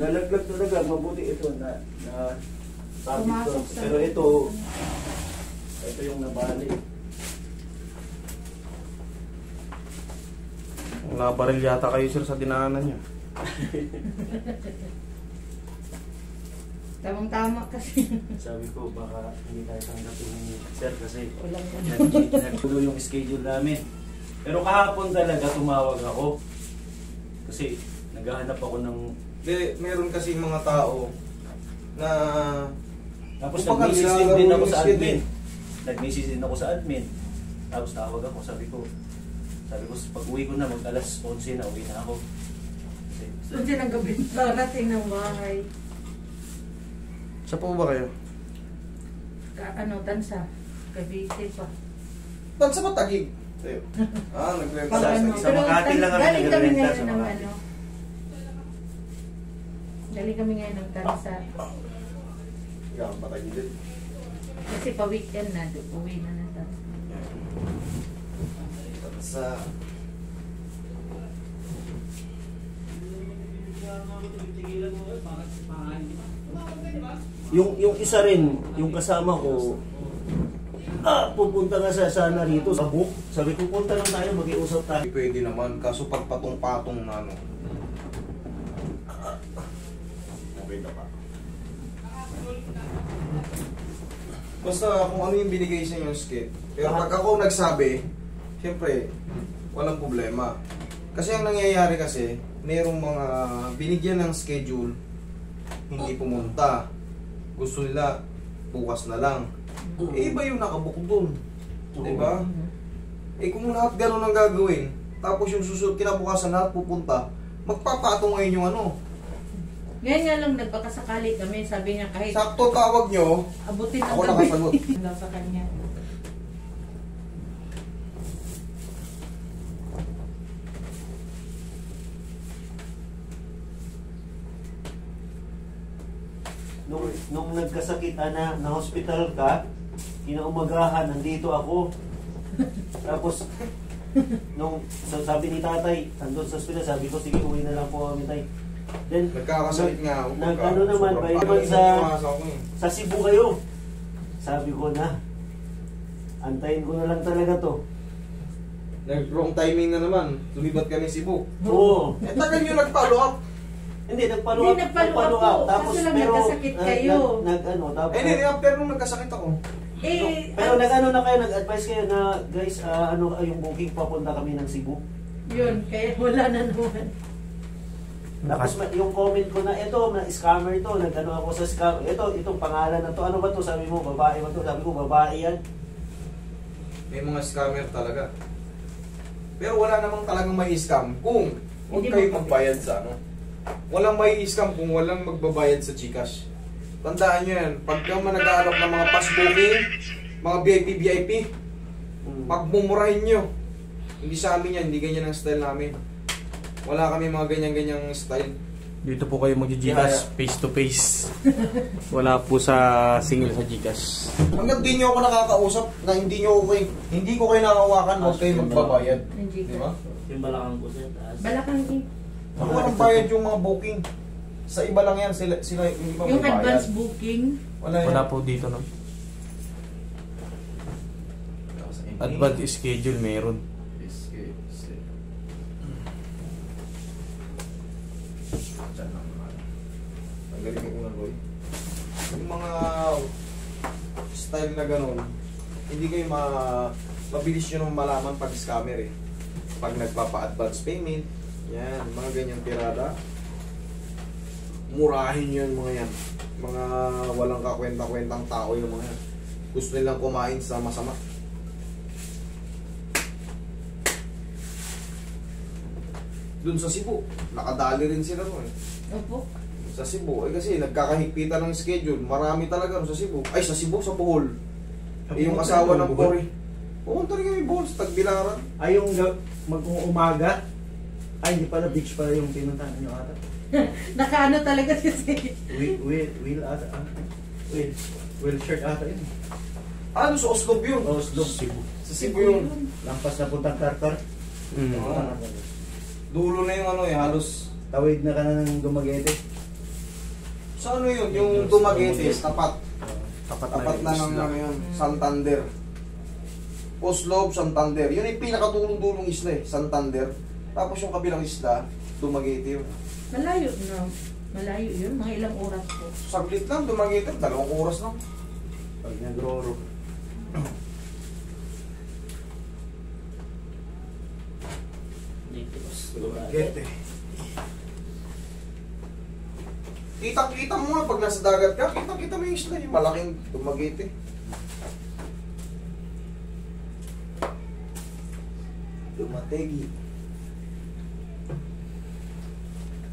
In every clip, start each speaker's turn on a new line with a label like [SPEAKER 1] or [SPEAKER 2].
[SPEAKER 1] Lalaglag talaga, mabuti ito na sabit ko. Pero ito yung nabali.
[SPEAKER 2] Wala baril yata kayo sir sa dinaanan niyo.
[SPEAKER 3] Tamang-tama kasi.
[SPEAKER 1] Sabi ko baka hindi tayo tanggapin ni sir kasi
[SPEAKER 3] Walang
[SPEAKER 1] nagtulo yung schedule namin. Pero kahapon talaga tumawag ako. Kasi naghahanap ako ng...
[SPEAKER 2] Meron kasi mga tao na...
[SPEAKER 1] Tapos nag-message din ako sa admin. Nag-message din ako sa admin. Tapos tawag ako, sabi ko pag uwi ko na, mag alas 11 na, uwi na ako.
[SPEAKER 3] Doon siya ng gabi parating ng bahay.
[SPEAKER 2] Sa po ba kayo?
[SPEAKER 3] Tansa. Cavite pa.
[SPEAKER 2] Tansa ba Taguig? Nagre-reklamo.
[SPEAKER 1] Sa Makati lang kami
[SPEAKER 3] galing kami
[SPEAKER 1] nagre-renta sa
[SPEAKER 3] ngayon ng
[SPEAKER 1] Makati.
[SPEAKER 3] Galing kami ngayon ng Tansa.
[SPEAKER 2] Yan, Taguig din.
[SPEAKER 3] Kasi pa-weekend na, uwi na ng Tansa.
[SPEAKER 2] Tansa.
[SPEAKER 1] Yung isa rin, yung kasama ko, pupunta nga sana rito sa book. Sabi ko, punta lang tayo, mag-iusap tayo.
[SPEAKER 2] Pwede naman, kaso pag patong-patong na ano. Okay na pa. Basta kung ano yung binigay sa inyo skate. Pero pag ako nagsabi, siyempre, walang problema. Kasi ang nangyayari kasi, mayroong mga binigyan ng schedule, hindi pumunta. Gusto nila, bukas na lang. Iba yung nakabook dun. Diba? Kung lahat ganun ang gagawin, tapos yung susunod kinabukasan lahat pupunta, magpapatong ngayon yung ano.
[SPEAKER 3] Ngayon nga lang nagpakasakali kami, sabi niya kahit
[SPEAKER 2] Sakto tawag nyo,
[SPEAKER 3] abutin ang
[SPEAKER 2] ako
[SPEAKER 3] gabi.
[SPEAKER 2] nakasagot.
[SPEAKER 3] Hanggang sa kanya.
[SPEAKER 1] Nung nagkasakit na hospital ka, kinaumagahan, nandito ako. Tapos, sabi ni tatay, andun sa hospital, sabi ko, sige, uwi na lang po kami tay. Then,
[SPEAKER 2] Nagkakasakit nga ako.
[SPEAKER 1] Ano naman, ba naman sa Cebu kayo? Sabi ko na, antayin ko na lang talaga to.
[SPEAKER 2] Nag-wrong timing na naman. Lumibat kami Cebu.
[SPEAKER 1] Oo.
[SPEAKER 2] Tagal nyo nag-follow up.
[SPEAKER 1] Hindi, nagpalo up. Tapos,
[SPEAKER 3] kaso lang nagkasakit kayo.
[SPEAKER 1] Tapos,
[SPEAKER 2] Hindi, after nung nagkasakit ako.
[SPEAKER 1] pero na kayo, nag-advise kayo na, guys, yung booking, papunta kami ng Cebu.
[SPEAKER 3] Yun, kaya wala na naman.
[SPEAKER 1] Tapos yung comment ko na, ito, scammer to, ako sa scam. Itong pangalan na to, ano ba to? Sabi mo, babae ba to? Sabi ko, babae yan.
[SPEAKER 2] May mga scammer talaga. Pero wala namang talagang may scam kung huwag kayo magbayad sa ano. Walang may scam kung walang magbabayad sa GCash. Tandaan nyo yan, pagka nag-aalok ng mga pass booking, mga VIP, pagmumurahin nyo. Hindi sa amin yan, hindi ganyan ang style namin. Wala kami mga ganyan-ganyang style.
[SPEAKER 4] Dito po kayo mag-Gcash face to face. Wala po sa single sa Gcash.
[SPEAKER 2] Hanggang di nyo ako nakakausap na hindi ko kayo nakawakan, huwag kayo magbabayad. Di ba?
[SPEAKER 1] Yung balakang ko sa taas.
[SPEAKER 3] Balakang
[SPEAKER 2] Ako walang bayad yung mga booking. Sa iba lang yan, sila yung iba
[SPEAKER 3] yung
[SPEAKER 2] may bayad.
[SPEAKER 3] advance booking.
[SPEAKER 4] Wala po dito no. Advance schedule meron.
[SPEAKER 2] Tanggalin mo una, boy. Yung mga style na ganun, hindi kayo mabilis nyo nung malaman pag scammer eh. Pag nagpapa-advance payment, yan, mga ganyang tirada. Murahin yun mga yan. Mga walang kakwenta-kwentang tao yung mga yan. Gusto nilang kumain sa masama. Dun sa Cebu, nakadali rin sila mo eh.
[SPEAKER 3] Opo.
[SPEAKER 2] Sa Cebu, kasi nagkakahigpitan ng schedule. Marami talaga sa Cebu. Ay, sa Cebu, sa Bohol. Yung asawa ng Cory. Pumunta rin kami Bohol sa Tagbilaran.
[SPEAKER 1] Ay, yung mag-umaga. Ay, hindi pala, beach pala yung pinuntahan nyo ata.
[SPEAKER 3] Nakaano talaga kasi.
[SPEAKER 1] Will ata. Will shirt ata yun.
[SPEAKER 2] Ano sa Oslo yun?
[SPEAKER 1] Oslo. Cebu.
[SPEAKER 2] Sa Cebu yun.
[SPEAKER 1] Lampas na puntang Tartar.
[SPEAKER 2] Dulo na yung ano eh, halos.
[SPEAKER 1] Tawid na ka na ng Dumaguete.
[SPEAKER 2] Sa ano yun? Yung Dumaguete, tapat.
[SPEAKER 4] Tapat
[SPEAKER 2] Tapat na ng
[SPEAKER 4] isla.
[SPEAKER 2] ano yun, Santander. Oslob, Santander. Yun yung pinakatulong-dulong isla eh, Santander. Tapos yung kabilang isla, Dumaguete yun.
[SPEAKER 3] Malayo na. Malayo yun. Mga ilang oras po.
[SPEAKER 2] Saglit lang, Dumaguete, 2 oras lang.
[SPEAKER 1] Pag nag-roro. Dito.
[SPEAKER 2] Dumaguete. Kitang-kita mo nga pag nasa dagat ka, kitang-kita mo yung isla, yung malaking Dumaguete. Dumategi.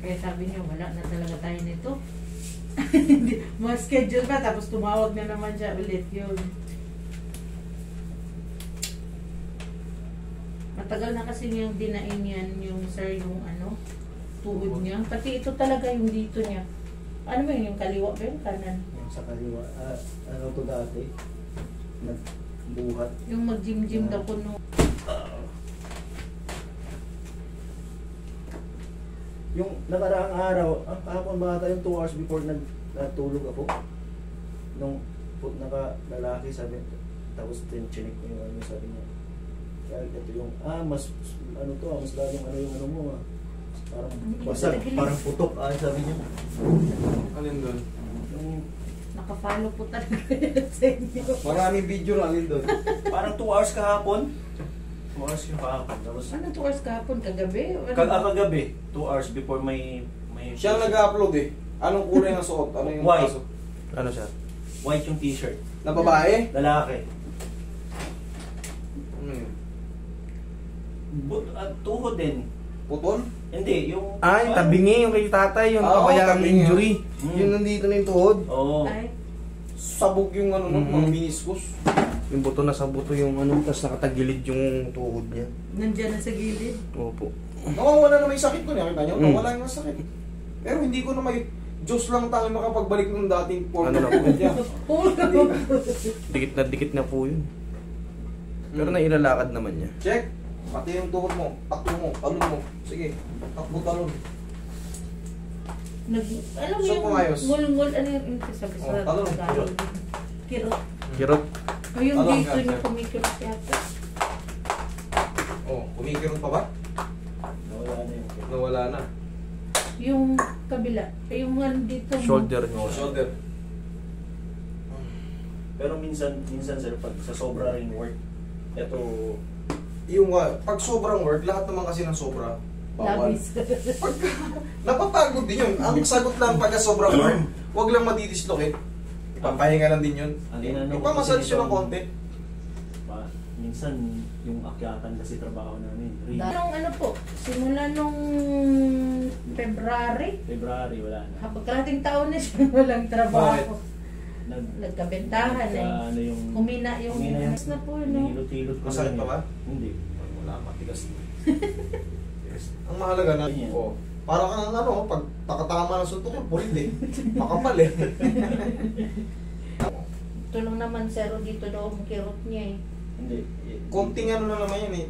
[SPEAKER 3] Kaya sabi niya, wala na talaga tayo nito. Mga schedule pa, tapos tumawag na naman siya ulit yun. Matagal na kasi niyang dinain yan yung sir yung ano, tuhod niya. Pati ito talaga yung dito niya. Ano ba yun, yung kaliwa ba yung kanan?
[SPEAKER 1] Yung sa kaliwa. Ano to dati? Nagbuhat.
[SPEAKER 3] Yung mag-gym-gym daw ko no.
[SPEAKER 1] Yung nakaraang araw, kahapon bata yung 2 hours before natulog ako. Nung naka-lalaki sabi, tapos chinik ko yung ano, sabi niya. Kaya ito yung, mas ano to, mas lalong ano yung ano mo parang basag, parang putok, sabi niya.
[SPEAKER 2] Alin doon?
[SPEAKER 1] Yung,
[SPEAKER 3] Nakafollow po talaga yan sa inyo.
[SPEAKER 2] Maraming video na alin doon.
[SPEAKER 1] parang 2 hours kahapon. 2 hours yung kahapon. Tapos,
[SPEAKER 3] Ano 2 hours kahapon? Kagabi? Ano?
[SPEAKER 1] kagabi, 2 hours before may
[SPEAKER 2] Siya ang nag-upload eh. Anong kulay ng suot? Ano yung
[SPEAKER 1] White.
[SPEAKER 2] kaso?
[SPEAKER 4] Ano siya?
[SPEAKER 1] white yung t-shirt.
[SPEAKER 2] Na babae?
[SPEAKER 1] Lalaki.
[SPEAKER 2] Ano yun?
[SPEAKER 1] Tuhod din.
[SPEAKER 2] Putol?
[SPEAKER 1] Hindi, yung...
[SPEAKER 4] Yung tabingi, yung kay tatay, yung
[SPEAKER 2] Oo,
[SPEAKER 4] kabayang
[SPEAKER 2] tabingi.
[SPEAKER 4] injury.
[SPEAKER 2] Yung nandito na yung tuhod.
[SPEAKER 1] Oo.
[SPEAKER 3] Ay,
[SPEAKER 2] Sabog yung ano, mga meniscus.
[SPEAKER 4] Yung buto na sa buto yung ano, tapos nakatagilid yung tuhod niya.
[SPEAKER 3] nandyan na sa gilid.
[SPEAKER 4] Opo.
[SPEAKER 2] Nawawala na may sakit ko. Nakita nyo?
[SPEAKER 4] Mm.
[SPEAKER 2] Nawala yung sakit. Pero hindi ko na may... Diyos lang tayo makapagbalik ng dating form.
[SPEAKER 4] Ano na po?
[SPEAKER 3] Oo.
[SPEAKER 4] Dikit na po yun. Pero nailalakad naman niya.
[SPEAKER 2] Check. Pati yung tuhod mo. Takbo mo. Talon mo. Sige. Takbo talon.
[SPEAKER 3] Alam mo
[SPEAKER 2] So,
[SPEAKER 3] yung
[SPEAKER 2] pumayos.
[SPEAKER 3] ngul-ngul, ano yung sabi sa
[SPEAKER 2] Oh, talon.
[SPEAKER 3] Tagalog? Kirot.
[SPEAKER 4] Kirot.
[SPEAKER 3] O yung
[SPEAKER 2] Talon,
[SPEAKER 3] dito niya
[SPEAKER 2] sir.
[SPEAKER 3] kumikirot yata.
[SPEAKER 2] Oh, kumikirot pa ba?
[SPEAKER 1] Nawala na yung...
[SPEAKER 2] Nawala na.
[SPEAKER 3] Yung kabila. Yung ano dito. mo.
[SPEAKER 4] Shoulder
[SPEAKER 2] Oh,
[SPEAKER 4] niya.
[SPEAKER 2] shoulder.
[SPEAKER 1] Pero minsan sir, pag sa sobra ring work, ito...
[SPEAKER 2] Yung pag sobrang work, lahat naman kasi ng sobra. Bawal.
[SPEAKER 3] Labis.
[SPEAKER 2] Napapagod din yun. Ang sagot lang pagka sobrang work, huwag lang madidislocate. Ipapahinga lang din yun.
[SPEAKER 1] Ang inano ko
[SPEAKER 2] Ipamassage
[SPEAKER 1] kasi
[SPEAKER 2] yun ng
[SPEAKER 1] nito,
[SPEAKER 2] konti.
[SPEAKER 1] minsan yung akyatan kasi trabaho namin.
[SPEAKER 3] Nung ano po, simula nung February,
[SPEAKER 1] February, wala na.
[SPEAKER 3] pagkalating taon na siya walang trabaho. Nagkabentahan eh.
[SPEAKER 1] Ano yung...
[SPEAKER 3] Humina yung mas na po, no?
[SPEAKER 1] Hilot-hilot ko.
[SPEAKER 2] Masakit
[SPEAKER 1] lang
[SPEAKER 2] pa ba?
[SPEAKER 1] Hindi.
[SPEAKER 2] Wala, matigas na. Yes. Ang mahalaga na,
[SPEAKER 1] Ganyan.
[SPEAKER 2] para kang ano, pag nakatama ng suntok yung pulit eh. Makapal eh.
[SPEAKER 3] Ito lang naman, zero dito daw ang kirot niya eh.
[SPEAKER 1] Hindi.
[SPEAKER 2] Konting ano na naman yan eh.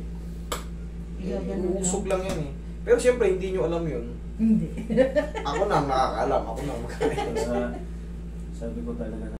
[SPEAKER 3] Ganun
[SPEAKER 2] Uusog lang yan eh. Pero siyempre, hindi nyo alam yun.
[SPEAKER 3] Hindi.
[SPEAKER 2] Ako na ang nakakaalam. Ako na ang makakain.
[SPEAKER 1] Kaya, sabi ko talaga